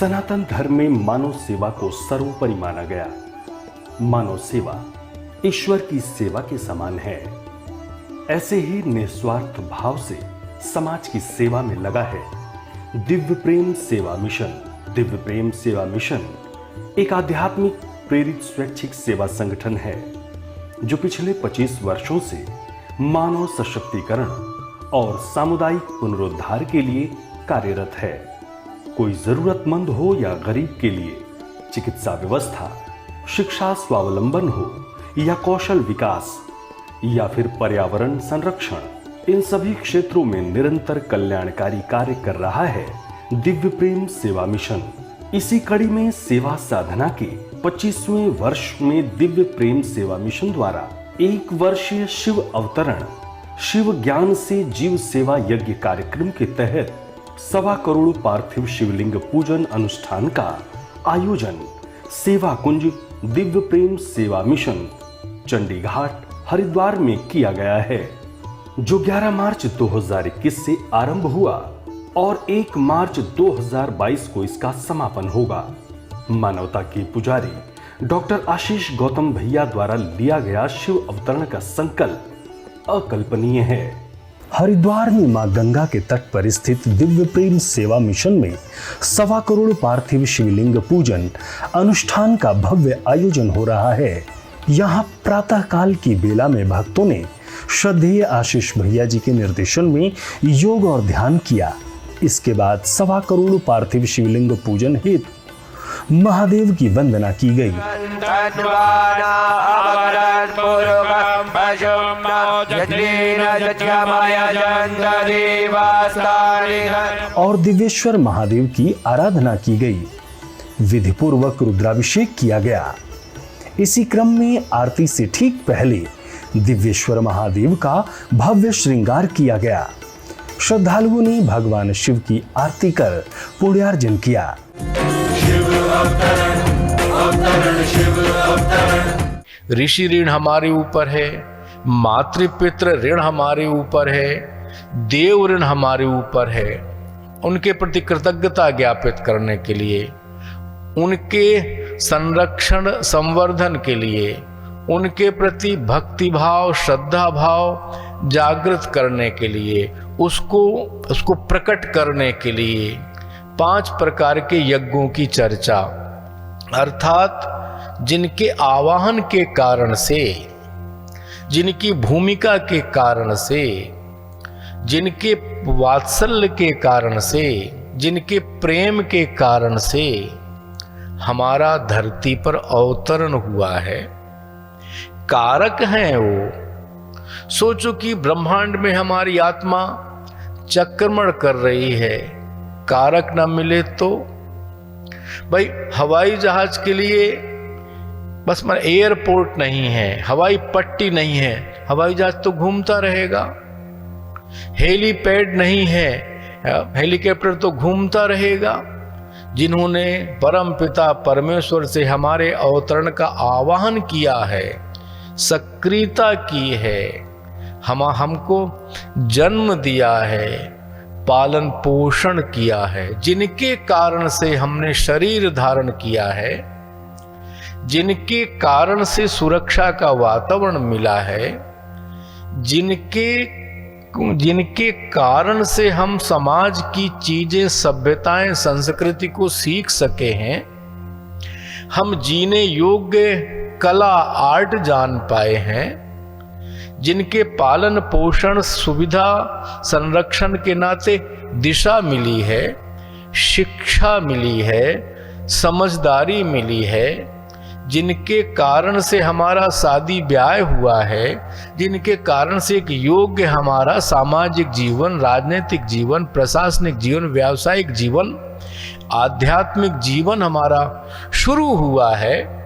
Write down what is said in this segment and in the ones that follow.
सनातन धर्म में मानव सेवा को सर्वोपरि माना गया। मानव सेवा ईश्वर की सेवा के समान है। ऐसे ही निस्वार्थ भाव से समाज की सेवा में लगा है दिव्य प्रेम सेवा मिशन। दिव्य प्रेम सेवा मिशन एक आध्यात्मिक प्रेरित स्वैच्छिक सेवा संगठन है जो पिछले 25 वर्षों से मानव सशक्तिकरण और सामुदायिक पुनरुद्धार के लिए कार्यरत है। कोई जरूरतमंद हो या गरीब के लिए चिकित्सा व्यवस्था, शिक्षा स्वावलंबन हो या कौशल विकास या फिर पर्यावरण संरक्षण, इन सभी क्षेत्रों में निरंतर कल्याणकारी कार्य कर रहा है दिव्य प्रेम सेवा मिशन। इसी कड़ी में सेवा साधना के 25वें वर्ष में दिव्य प्रेम सेवा मिशन द्वारा 1 वर्षीय शिव अवतरण शिव ज्ञान से जीव सेवा यज्ञ कार्यक्रम के तहत 1.25 करोड़ पार्थिव शिवलिंग पूजन अनुष्ठान का आयोजन सेवा कुंज दिव्य प्रेम सेवा मिशन चंडीघाट हरिद्वार में किया गया है, जो 11 मार्च 2021 से आरंभ हुआ और 1 मार्च 2022 को इसका समापन होगा। मानवता के पुजारी डॉक्टर आशीष गौतम भैया द्वारा लिया गया शिव अवतरण का संकल्प अकल्पनीय है। हरिद्वार में मां गंगा के तट पर स्थित दिव्य प्रेम सेवा मिशन में 1.25 करोड़ पार्थिव शिवलिंग पूजन अनुष्ठान का भव्य आयोजन हो रहा है। यहाँ प्रातः काल की बेला में भक्तों ने श्रद्धेय आशीष भैया जी के निर्देशन में योग और ध्यान किया। इसके बाद 1.25 करोड़ पार्थिव शिवलिंग पूजन हेतु महादेव की वंदना की गई और दिव्येश्वर महादेव की आराधना की गई। विधि पूर्वक रुद्राभिषेक किया गया। इसी क्रम में आरती से ठीक पहले दिव्येश्वर महादेव का भव्य श्रृंगार किया गया। श्रद्धालुओं ने भगवान शिव की आरती कर पुण्यार्जन किया। ऋषि ऋण हमारे ऊपर है, मातृपितृ ऋण हमारे ऊपर है, देव ऋण हमारे ऊपर है। उनके प्रति कृतज्ञता ज्ञापित करने के लिए, उनके संरक्षण संवर्धन के लिए, उनके प्रति भक्ति भाव श्रद्धा भाव जागृत करने के लिए, उसको प्रकट करने के लिए 5 प्रकार के यज्ञों की चर्चा, अर्थात जिनके आवाहन के कारण से, जिनकी भूमिका के कारण से, जिनके वात्सल्य के कारण से, जिनके प्रेम के कारण से हमारा धरती पर अवतरण हुआ है, कारक हैं वो। सोचो कि ब्रह्मांड में हमारी आत्मा चक्रमण कर रही है, कारक ना मिले तो भाई हवाई जहाज के लिए बस एयरपोर्ट नहीं है, हवाई पट्टी नहीं है, हवाई जहाज तो घूमता रहेगा। हेलीपैड नहीं है, हेलीकॉप्टर तो घूमता रहेगा। जिन्होंने परम पिता परमेश्वर से हमारे अवतरण का आवाहन किया है, सक्रियता की है, हमको जन्म दिया है, पालन पोषण किया है, जिनके कारण से हमने शरीर धारण किया है, जिनके कारण से सुरक्षा का वातावरण मिला है, जिनके कारण से हम समाज की चीजें सभ्यताएं संस्कृति को सीख सके हैं, हम जीने योग्य कला आर्ट जान पाए हैं, जिनके पालन पोषण सुविधा संरक्षण के नाते दिशा मिली है, शिक्षा मिली है, समझदारी मिली है, जिनके कारण से हमारा शादी ब्याह हुआ है, जिनके कारण से एक योग्य हमारा सामाजिक जीवन, राजनीतिक जीवन, प्रशासनिक जीवन, व्यावसायिक जीवन, आध्यात्मिक जीवन हमारा शुरू हुआ है।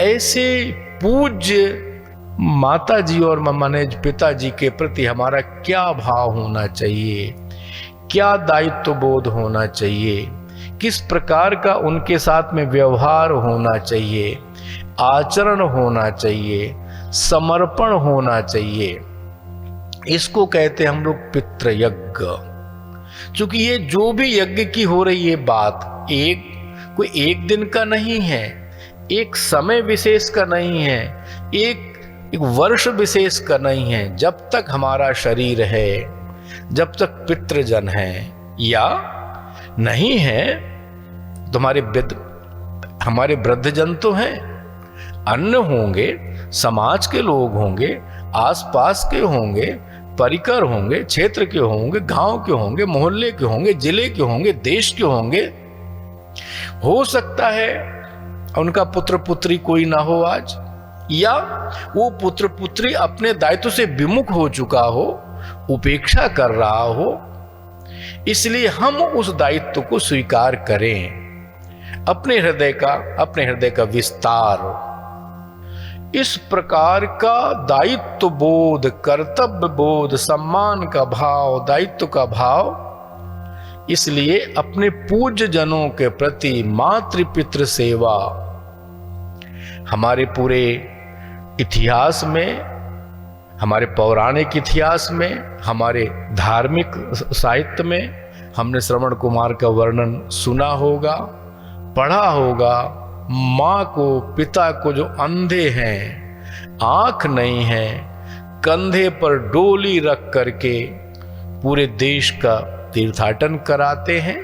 ऐसे पूज्य माता जी और माने पिताजी के प्रति हमारा क्या भाव होना चाहिए, क्या दायित्व बोध होना चाहिए, किस प्रकार का उनके साथ में व्यवहार होना चाहिए, आचरण होना चाहिए, समर्पण होना चाहिए। इसको कहते हैं हम लोग पितृयज्ञ। क्योंकि ये जो भी यज्ञ की हो रही है बात, कोई एक दिन का नहीं है, एक समय विशेष का नहीं है, एक वर्ष विशेष का नहीं है। जब तक हमारा शरीर है, जब तक पितृजन है या नहीं है, तो हमारे वृद्धजन तो हैं, अन्य होंगे, समाज के लोग होंगे, आसपास के होंगे, परिकर होंगे, क्षेत्र के होंगे, गांव के होंगे, मोहल्ले के होंगे, जिले के होंगे, देश के होंगे। हो सकता है उनका पुत्र पुत्री कोई ना हो आज, या वो पुत्र पुत्री अपने दायित्व से विमुख हो चुका हो, उपेक्षा कर रहा हो, इसलिए हम उस दायित्व को स्वीकार करें। अपने हृदय का विस्तार, इस प्रकार का दायित्व बोध, कर्तव्य बोध, सम्मान का भाव, दायित्व का भाव, इसलिए अपने पूज्य जनों के प्रति मातृपितृ सेवा हमारे पूरे इतिहास में, हमारे पौराणिक इतिहास में, हमारे धार्मिक साहित्य में हमने श्रवण कुमार का वर्णन सुना होगा, पढ़ा होगा। माँ को, पिता को जो अंधे हैं, आंख नहीं है, कंधे पर डोली रख करके पूरे देश का तीर्थाटन कराते हैं।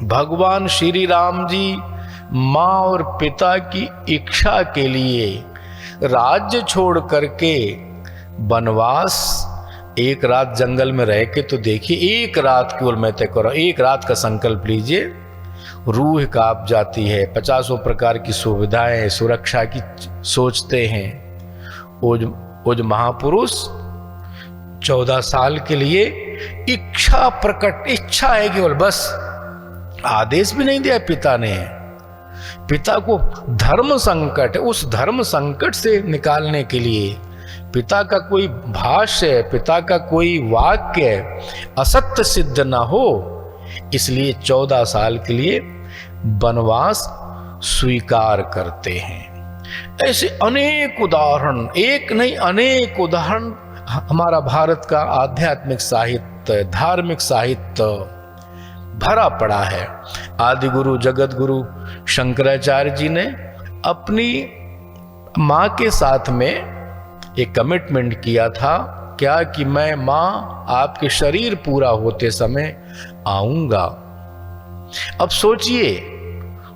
भगवान श्री राम जी माँ और पिता की इच्छा के लिए राज्य छोड़ करके वनवास, एक रात जंगल में रह के तो देखिए, एक रात केवल मैं तय कर रहा हूं, एक रात का संकल्प लीजिए, रूह कांप जाती है। 50 प्रकार की सुविधाएं, सुरक्षा की सोचते हैं। वो जो महापुरुष 14 साल के लिए इच्छा है केवल, बस आदेश भी नहीं दिया पिता ने। पिता को धर्म संकट, उस धर्म संकट से निकालने के लिए पिता का कोई भाष्य, पिता का कोई वाक्य असत्य सिद्ध ना हो, इसलिए 14 साल के लिए वनवास स्वीकार करते हैं। ऐसे अनेक उदाहरण, एक नहीं अनेक उदाहरण हमारा भारत का आध्यात्मिक साहित्य, धार्मिक साहित्य भरा पड़ा है। आदि गुरु जगत गुरु शंकराचार्य जी ने अपनी माँ के साथ में एक कमिटमेंट किया था, क्या कि मैं माँ आपके शरीर पूरा होते समय आऊंगा। अब सोचिए,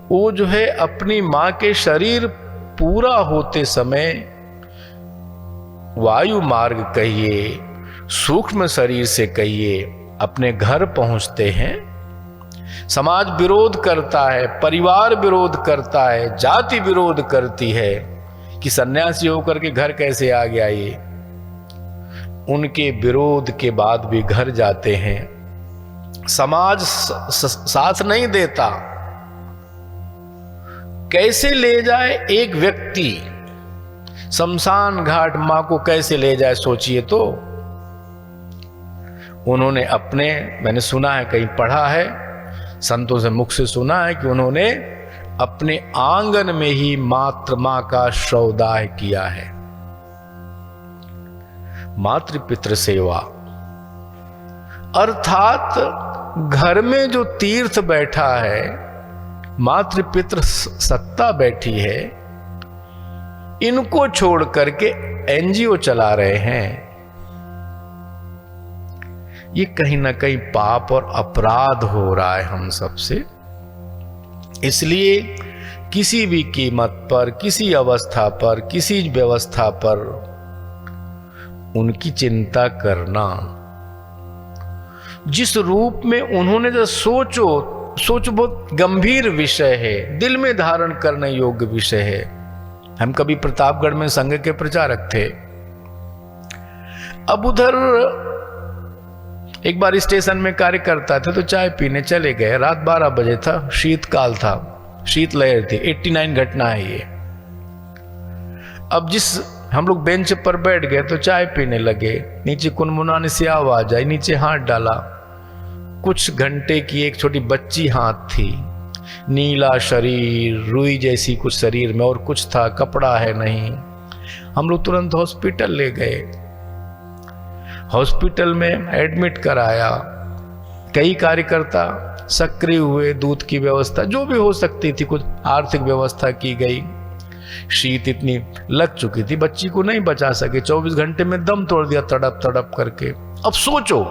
वो जो है अपनी माँ के शरीर पूरा होते समय वायु मार्ग कहिए, सूक्ष्म शरीर से कहिए, अपने घर पहुंचते हैं। समाज विरोध करता है, परिवार विरोध करता है, जाति विरोध करती है कि सन्यासी होकर के घर कैसे आ गया ये। उनके विरोध के बाद भी घर जाते हैं। समाज साथ नहीं देता। कैसे ले जाए एक व्यक्ति शमशान घाट मां को, कैसे ले जाए सोचिए तो। उन्होंने अपने, मैंने सुना है, कहीं पढ़ा है, संतों से मुख से सुना है कि उन्होंने अपने आंगन में ही मात्र मां का शवदाह किया है। मातृपितृ सेवा अर्थात घर में जो तीर्थ बैठा है, मातृपितृ सत्ता बैठी है, इनको छोड़ करके एनजीओ चला रहे हैं। ये कहीं ना कहीं पाप और अपराध हो रहा है हम सबसे। इसलिए किसी भी कीमत पर, किसी अवस्था पर, किसी व्यवस्था पर उनकी चिंता करना, जिस रूप में उन्होंने जो सोचो बहुत गंभीर विषय है, दिल में धारण करने योग्य विषय है। हम कभी प्रतापगढ़ में संघ के प्रचारक थे। अब उधर एक बार स्टेशन में कार्य करता थे तो चाय पीने चले गए। रात 12 बजे था, शीतकाल था, शीतलहर थी। 89 घटना है ये। अब हम लोग बेंच पर बैठ गए तो चाय पीने लगे। नीचे कुनमुनाने से आवाज आई, नीचे हाथ डाला। कुछ घंटे की एक छोटी बच्ची हाथ थी, नीला शरीर, रुई जैसी कुछ शरीर में, और कुछ था, कपड़ा है नहीं। हम लोग तुरंत हॉस्पिटल ले गए। हॉस्पिटल में एडमिट कराया। कई कार्यकर्ता सक्रिय हुए, दूध की व्यवस्था जो भी हो सकती थी, कुछ आर्थिक व्यवस्था की गई। शीत इतनी लग चुकी थी, बच्ची को नहीं बचा सके, 24 घंटे में दम तोड़ दिया तड़प तड़प करके। अब सोचो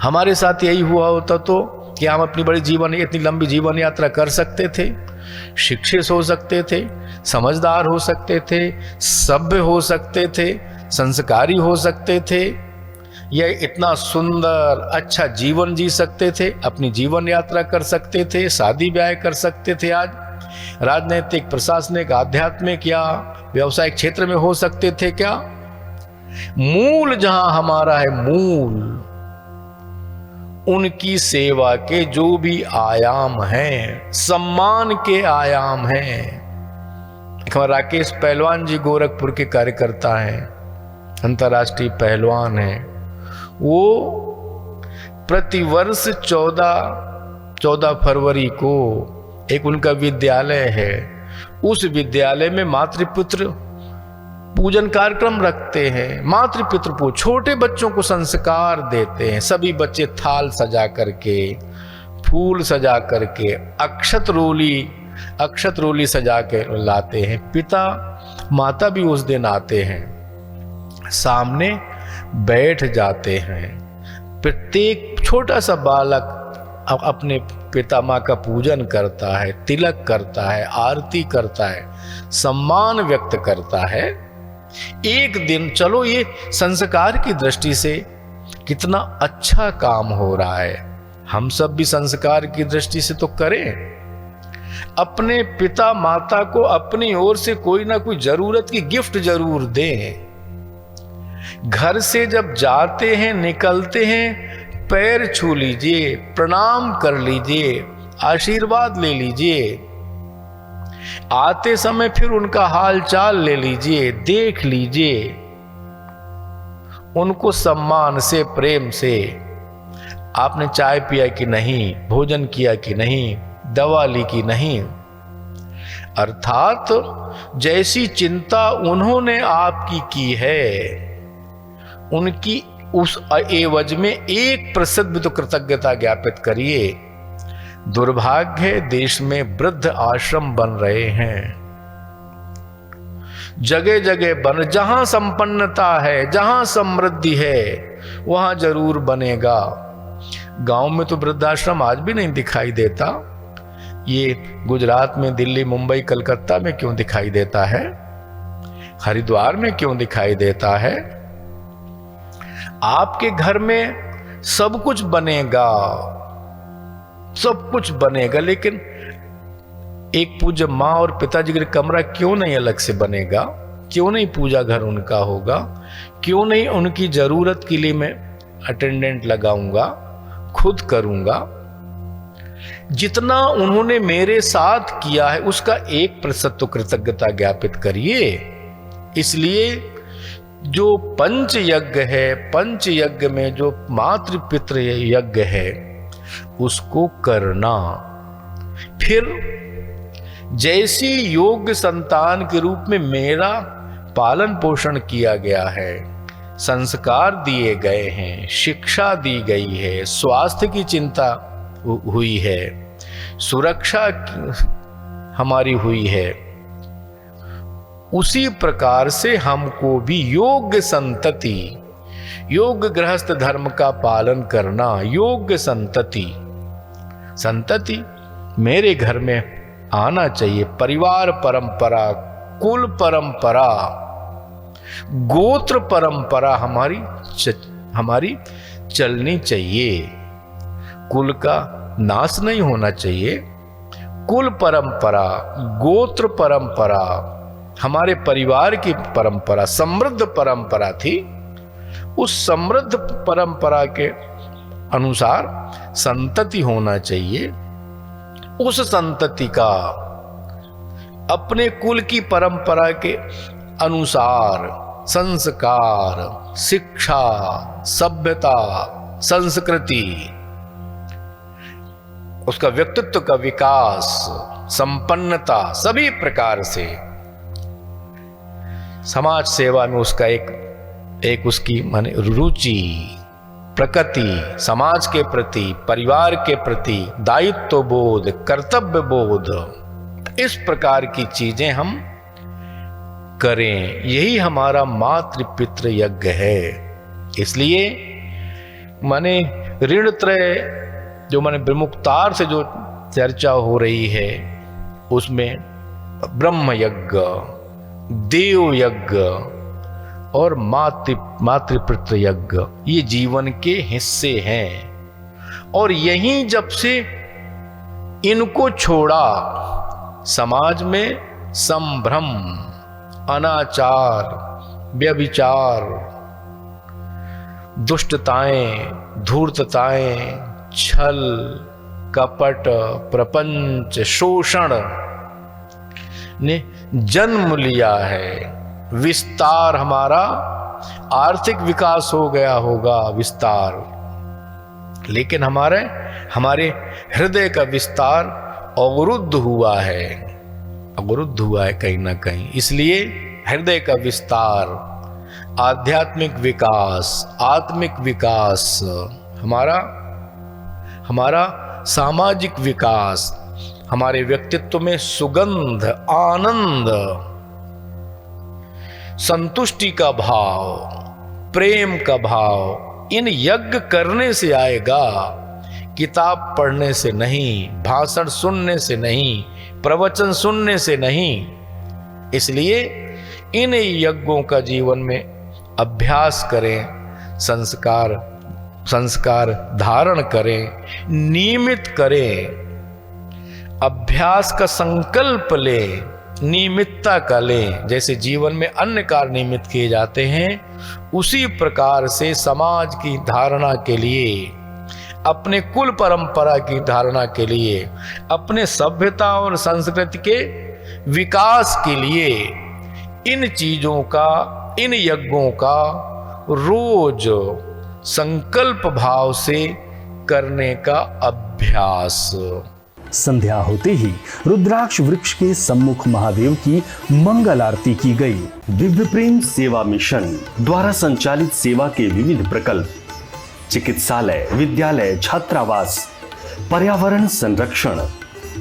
हमारे साथ यही हुआ होता तो क्या हम अपनी बड़ी इतनी लंबी जीवन यात्रा कर सकते थे? शिक्षित हो सकते थे, समझदार हो सकते थे, सभ्य हो सकते थे, संस्कारी हो सकते थे, या इतना सुंदर अच्छा जीवन जी सकते थे, अपनी जीवन यात्रा कर सकते थे, शादी ब्याह कर सकते थे, आज राजनीतिक, प्रशासनिक, आध्यात्मिक या व्यवसायिक क्षेत्र में हो सकते थे क्या? मूल जहां हमारा है, मूल उनकी सेवा के जो भी आयाम हैं, सम्मान के आयाम हैं। राकेश पहलवान जी गोरखपुर के कार्यकर्ता हैं, अंतर्राष्ट्रीय पहलवान हैं। वो प्रतिवर्ष 14 फरवरी को एक उनका विद्यालय है, उस विद्यालय में मातृपितृ पूजन कार्यक्रम रखते हैं। मातृपितृ छोटे बच्चों को संस्कार देते हैं। सभी बच्चे थाल सजा करके, फूल सजा करके, अक्षत रोली सजा के लाते हैं। पिता माता भी उस दिन आते हैं, सामने बैठ जाते हैं। प्रत्येक छोटा सा बालक अपने पिता माँ का पूजन करता है, तिलक करता है, आरती करता है, सम्मान व्यक्त करता है। एक दिन चलो ये संस्कार की दृष्टि से कितना अच्छा काम हो रहा है, हम सब भी संस्कार की दृष्टि से तो करें। अपने पिता माता को अपनी ओर से कोई ना कोई जरूरत की गिफ्ट जरूर दें। घर से जब जाते हैं, निकलते हैं, पैर छू लीजिए, प्रणाम कर लीजिए, आशीर्वाद ले लीजिए। आते समय फिर उनका हाल चाल ले लीजिए, देख लीजिए। उनको सम्मान से, प्रेम से, आपने चाय पिया कि नहीं, भोजन किया कि नहीं, दवा ली कि नहीं, अर्थात जैसी चिंता उन्होंने आपकी की है, उनकी उस एवज में 1% भी तो कृतज्ञता ज्ञापित करिए। दुर्भाग्य है, देश में वृद्ध आश्रम बन रहे हैं, जगह जगह जहां संपन्नता है, जहां समृद्धि है, वहां जरूर बनेगा। गांव में तो वृद्धाश्रम आज भी नहीं दिखाई देता। ये गुजरात में, दिल्ली, मुंबई, कलकत्ता में क्यों दिखाई देता है? हरिद्वार में क्यों दिखाई देता है? आपके घर में सब कुछ बनेगा, सब कुछ बनेगा, लेकिन एक पूज्य माँ और पिताजी का कमरा क्यों नहीं अलग से बनेगा? क्यों नहीं पूजा घर उनका होगा? क्यों नहीं उनकी जरूरत के लिए मैं अटेंडेंट लगाऊंगा, खुद करूंगा? जितना उन्होंने मेरे साथ किया है उसका 1% तो कृतज्ञता ज्ञापित करिए। इसलिए जो पंच यज्ञ है, पंच यज्ञ में जो मातृपितृ यज्ञ है उसको करना। फिर जैसी योग्य संतान के रूप में मेरा पालन पोषण किया गया है, संस्कार दिए गए हैं, शिक्षा दी गई है, स्वास्थ्य की चिंता हुई है, सुरक्षा हमारी हुई है, उसी प्रकार से हमको भी योग्य संतति, योग्य गृहस्थ धर्म का पालन करना, योग्य संतति मेरे घर में आना चाहिए। परिवार परंपरा, कुल परंपरा, गोत्र परंपरा हमारी चलनी चाहिए। कुल का नाश नहीं होना चाहिए। कुल परंपरा, गोत्र परंपरा, हमारे परिवार की परंपरा समृद्ध परंपरा थी। उस समृद्ध परंपरा के अनुसार संतति होना चाहिए। उस संतति का अपने कुल की परंपरा के अनुसार संस्कार, शिक्षा, सभ्यता, संस्कृति, उसका व्यक्तित्व का विकास, संपन्नता, सभी प्रकार से समाज सेवा में उसका एक उसकी माने रुचि, प्रकृति, समाज के प्रति, परिवार के प्रति दायित्व बोध, कर्तव्य बोध, इस प्रकार की चीजें हम करें। यही हमारा मातृ पितृ यज्ञ है। इसलिए माने ऋण त्रय जो माने विमुक्तार से जो चर्चा हो रही है उसमें ब्रह्म यज्ञ, देव यज्ञ और मातृपितृ यज्ञ ये जीवन के हिस्से हैं। और यहीं जब से इनको छोड़ा समाज में संभ्रम, अनाचार, व्यभिचार, दुष्टताएं, धूर्तताएं, छल, कपट, प्रपंच, शोषण ने जन्म लिया है। विस्तार, हमारा आर्थिक विकास हो गया होगा विस्तार, लेकिन हमारे हृदय का विस्तार अवरुद्ध हुआ है, कहीं ना कहीं। इसलिए हृदय का विस्तार, आध्यात्मिक विकास, आत्मिक विकास, हमारा सामाजिक विकास, हमारे व्यक्तित्व में सुगंध, आनंद, संतुष्टि का भाव, प्रेम का भाव इन यज्ञ करने से आएगा, किताब पढ़ने से नहीं, भाषण सुनने से नहीं, प्रवचन सुनने से नहीं। इसलिए इन यज्ञों का जीवन में अभ्यास करें, संस्कार धारण करें, नियमित करें, अभ्यास का संकल्प लें, नियमितता का लें। जैसे जीवन में अन्य कार्य नियमित किए जाते हैं, उसी प्रकार से समाज की धारणा के लिए, अपने कुल परंपरा की धारणा के लिए, अपने सभ्यता और संस्कृति के विकास के लिए इन चीजों का, इन यज्ञों का रोज संकल्प भाव से करने का अभ्यास। संध्या होते ही रुद्राक्ष वृक्ष के सम्मुख महादेव की मंगल आरती की गई। दिव्य प्रेम सेवा मिशन द्वारा संचालित सेवा के विविध प्रकल्प, चिकित्सालय, विद्यालय, छात्रावास, पर्यावरण संरक्षण,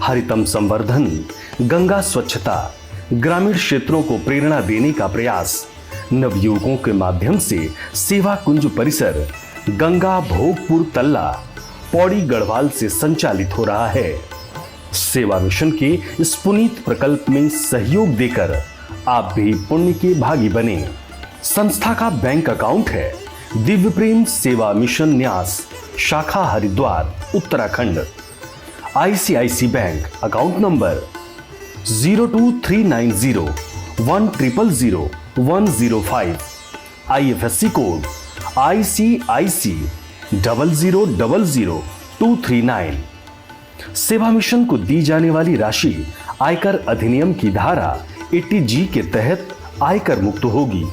हरितम संवर्धन, गंगा स्वच्छता, ग्रामीण क्षेत्रों को प्रेरणा देने का प्रयास, नवयुवकों के माध्यम से सेवा कुंज परिसर गंगा भोगपुर तल्ला पौड़ी गढ़वाल से संचालित हो रहा है। सेवा मिशन के इस पुनीत प्रकल्प में सहयोग देकर आप भी पुण्य के भागी बने। संस्था का बैंक अकाउंट है दिव्य प्रेम सेवा मिशन न्यास, शाखा Haridwar, Uttarakhand. ICIC bank account number 0239010000105। IFSC code ICIC 0000239। सेवा मिशन को दी जाने वाली राशि आयकर अधिनियम की धारा 80G के तहत आयकर मुक्त होगी।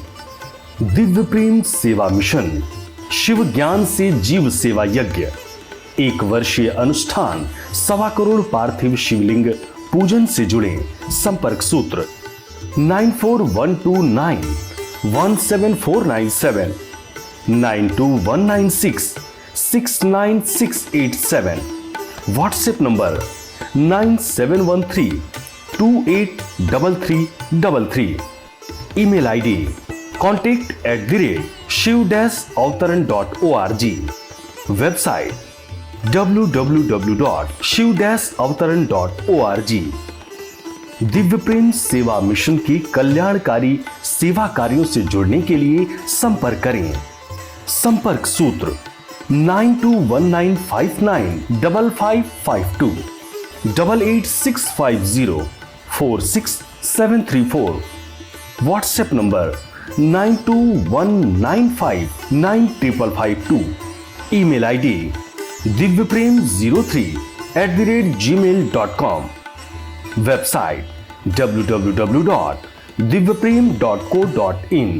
दिव्य प्रेम सेवा मिशन शिव ज्ञान से जीव सेवा यज्ञ 1 वर्षीय अनुष्ठान 1.25 करोड़ पार्थिव शिवलिंग पूजन से जुड़े संपर्क सूत्र 9412917497 9219669687। WhatsApp number 9713283333। Email ID contact@shiv-avtaran.org। Website www.shiv-avtaran.org। Divya प्रेम सेवा मिशन के कल्याणकारी सेवा कार्यों से जुड़ने के लिए संपर्क करें। संपर्क सूत्र 9219595552 8865046734। WhatsApp number 9219595552। Email ID divyprem03@gmail.com। Website www.divyaprem.co.in।